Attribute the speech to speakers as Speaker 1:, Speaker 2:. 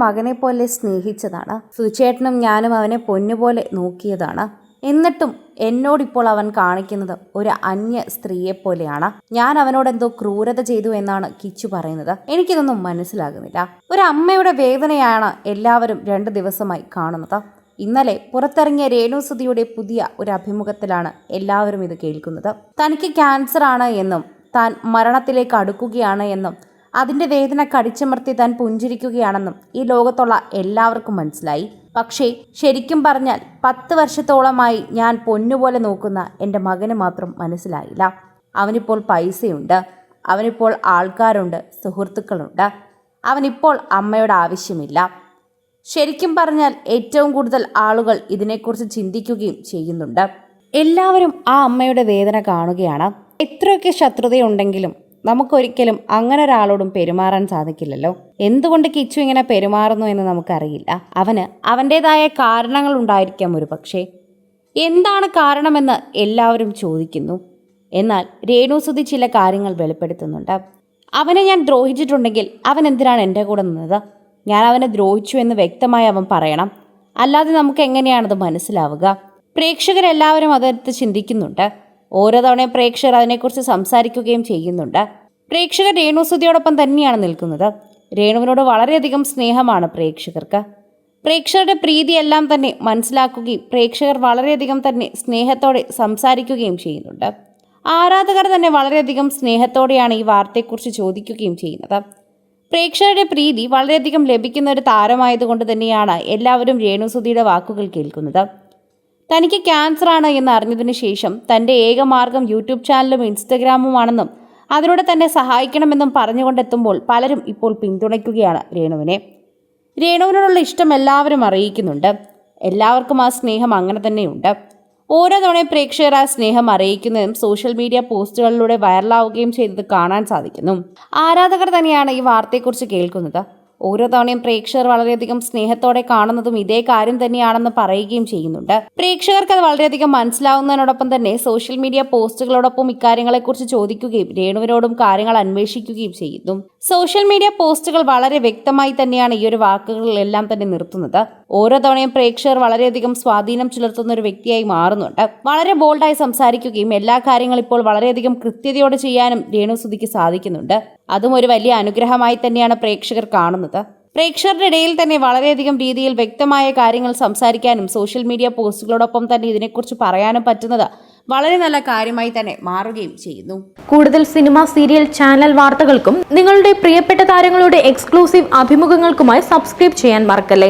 Speaker 1: മകനെ പോലെ സ്നേഹിച്ചതാണ്. സുചേട്ടനും ഞാനും അവനെ പൊന്നുപോലെ നോക്കിയതാണ്. എന്നിട്ടും എന്നോടിപ്പോൾ അവൻ കാണിക്കുന്നത് ഒരു അന്യ സ്ത്രീയെ പോലെയാണ്. ഞാൻ അവനോട് എന്തോ ക്രൂരത ചെയ്തു എന്നാണ് കിച്ചു പറയുന്നത്. എനിക്കിതൊന്നും മനസ്സിലാകുന്നില്ല. ഒരു അമ്മയുടെ വേദനയാണ് എല്ലാവരും 2 ദിവസമായി കാണുന്നത്. ഇന്നലെ പുറത്തിറങ്ങിയ രേണുസുതിയുടെ പുതിയ ഒരു അഭിമുഖത്തിലാണ് എല്ലാവരും ഇത് കേൾക്കുന്നത്. തനിക്ക് ക്യാൻസർ ആണ് എന്നും താൻ മരണത്തിലേക്ക് അടുക്കുകയാണ് എന്നും അതിൻ്റെ വേദന കടിച്ചമർത്തി താൻ പുഞ്ചിരിക്കുകയാണെന്നും ഈ ലോകത്തുള്ള എല്ലാവർക്കും മനസ്സിലായി. പക്ഷേ ശരിക്കും പറഞ്ഞാൽ 10 വർഷത്തോളമായി ഞാൻ പൊന്നുപോലെ നോക്കുന്ന എൻ്റെ മകന് മാത്രം മനസ്സിലായില്ല. അവനിപ്പോൾ പൈസയുണ്ട്, അവനിപ്പോൾ ആൾക്കാരുണ്ട്, സുഹൃത്തുക്കളുണ്ട്. അവനിപ്പോൾ അമ്മയുടെ ആവശ്യമില്ല. ശരിക്കും പറഞ്ഞാൽ ഏറ്റവും കൂടുതൽ ആളുകൾ ഇതിനെക്കുറിച്ച് ചിന്തിക്കുകയും ചെയ്യുന്നുണ്ട്. എല്ലാവരും ആ അമ്മയുടെ വേദന കാണുകയാണ്. എത്രയൊക്കെ ശത്രുതയുണ്ടെങ്കിലും നമുക്കൊരിക്കലും അങ്ങനെ ഒരാളോടും പെരുമാറാൻ സാധിക്കില്ലല്ലോ. എന്തുകൊണ്ട് കിച്ചു ഇങ്ങനെ പെരുമാറുന്നു എന്ന് നമുക്കറിയില്ല. അവന് അവൻ്റേതായ കാരണങ്ങൾ ഉണ്ടായിരിക്കാം ഒരു പക്ഷേ. എന്താണ് കാരണമെന്ന് എല്ലാവരും ചോദിക്കുന്നു. എന്നാൽ രേണുസുതി ചില കാര്യങ്ങൾ വെളിപ്പെടുത്തുന്നുണ്ട്. അവനെ ഞാൻ ദ്രോഹിച്ചിട്ടുണ്ടെങ്കിൽ അവൻ എന്തിനാണ് എൻ്റെ കൂടെ നിന്നത്? ഞാൻ അവനെ ദ്രോഹിച്ചു എന്ന് വ്യക്തമായി അവൻ പറയണം. അല്ലാതെ നമുക്ക് എങ്ങനെയാണത് മനസ്സിലാവുക? പ്രേക്ഷകരെല്ലാവരും അതെടുത്ത് ചിന്തിക്കുന്നുണ്ട്. ഓരോ തവണയും പ്രേക്ഷകർ അതിനെക്കുറിച്ച് സംസാരിക്കുകയും ചെയ്യുന്നുണ്ട്. പ്രേക്ഷകർ രേണുസുതിയോടൊപ്പം തന്നെയാണ് നിൽക്കുന്നത്. രേണുവിനോട് വളരെയധികം സ്നേഹമാണ് പ്രേക്ഷകർക്ക്. പ്രേക്ഷകരുടെ പ്രീതിയെല്ലാം തന്നെ മനസ്സിലാക്കുകയും പ്രേക്ഷകർ വളരെയധികം തന്നെ സ്നേഹത്തോടെ സംസാരിക്കുകയും ചെയ്യുന്നുണ്ട്. ആരാധകർ തന്നെ വളരെയധികം സ്നേഹത്തോടെയാണ് ഈ വാർത്തയെക്കുറിച്ച് ചോദിക്കുകയും ചെയ്യുന്നത്. പ്രേക്ഷകരുടെ പ്രീതി വളരെയധികം ലഭിക്കുന്ന ഒരു താരമായതുകൊണ്ട് തന്നെയാണ് എല്ലാവരും രേണുസുതിയുടെ വാക്കുകൾ കേൾക്കുന്നത്. തനിക്ക് ക്യാൻസർ ആണ് എന്ന് അറിഞ്ഞതിന് ശേഷം തൻ്റെ ഏക മാർഗം യൂട്യൂബ് ചാനലും ഇൻസ്റ്റഗ്രാമുമാണെന്നും അതിലൂടെ തന്നെ സഹായിക്കണമെന്നും പറഞ്ഞുകൊണ്ടെത്തുമ്പോൾ പലരും ഇപ്പോൾ പിന്തുണയ്ക്കുകയാണ് രേണുവിനെ. രേണുവിനോടുള്ള ഇഷ്ടം എല്ലാവരും അറിയിക്കുന്നുണ്ട്. എല്ലാവർക്കും ആ സ്നേഹം അങ്ങനെ തന്നെയുണ്ട്. ഓരോ തവണയും പ്രേക്ഷകർ ആ സ്നേഹം അറിയിക്കുന്നതും സോഷ്യൽ മീഡിയ പോസ്റ്റുകളിലൂടെ വൈറലാവുകയും ചെയ്തത് കാണാൻ സാധിക്കുന്നു. ആരാധകർ തന്നെയാണ് ഈ വാർത്തയെക്കുറിച്ച് കേൾക്കുന്നത്. ഓരോ തവണയും പ്രേക്ഷകർ വളരെയധികം സ്നേഹത്തോടെ കാണുന്നതും ഇതേ കാര്യം തന്നെയാണെന്ന് പറയുകയും ചെയ്യുന്നുണ്ട്. പ്രേക്ഷകർക്ക് അത് വളരെയധികം മനസ്സിലാവുന്നതിനോടൊപ്പം തന്നെ സോഷ്യൽ മീഡിയ പോസ്റ്റുകളോടൊപ്പം ഇക്കാര്യങ്ങളെക്കുറിച്ച് ചോദിക്കുകയും രേണുവിനോടും കാര്യങ്ങൾ അന്വേഷിക്കുകയും ചെയ്യുന്നു. സോഷ്യൽ മീഡിയ പോസ്റ്റുകൾ വളരെ വ്യക്തമായി തന്നെയാണ് ഈ ഒരു വാക്കുകളിലെല്ലാം തന്നെ നിർത്തുന്നത്. ഓരോ തവണയും പ്രേക്ഷകർ വളരെയധികം സ്വാധീനം ചെലുത്തുന്ന ഒരു വ്യക്തിയായി മാറുന്നുണ്ട്. വളരെ ബോൾഡായി സംസാരിക്കുകയും എല്ലാ കാര്യങ്ങളും ഇപ്പോൾ വളരെയധികം കൃത്യതയോടെ ചെയ്യാനും രേണുസുതിക്ക് സാധിക്കുന്നുണ്ട്. അതും ഒരു വലിയ അനുഗ്രഹമായി തന്നെയാണ് പ്രേക്ഷകർ കാണുന്നത്. പ്രേക്ഷകരുടെ ഇടയിൽ തന്നെ വളരെയധികം രീതിയിൽ വ്യക്തമായ കാര്യങ്ങൾ സംസാരിക്കാനും സോഷ്യൽ മീഡിയ പോസ്റ്റുകളോടൊപ്പം തന്നെ ഇതിനെക്കുറിച്ച് പറയാനും പറ്റുന്നത് വളരെ നല്ല കാര്യമായി തന്നെ മാറുകയും ചെയ്യുന്നു.
Speaker 2: കൂടുതൽ സിനിമ, സീരിയൽ, ചാനൽ വാർത്തകൾക്കും നിങ്ങളുടെ പ്രിയപ്പെട്ട താരങ്ങളുടെ എക്സ്ക്ലൂസീവ് അഭിമുഖങ്ങൾക്കുമായി സബ്സ്ക്രൈബ് ചെയ്യാൻ മറക്കല്ലേ.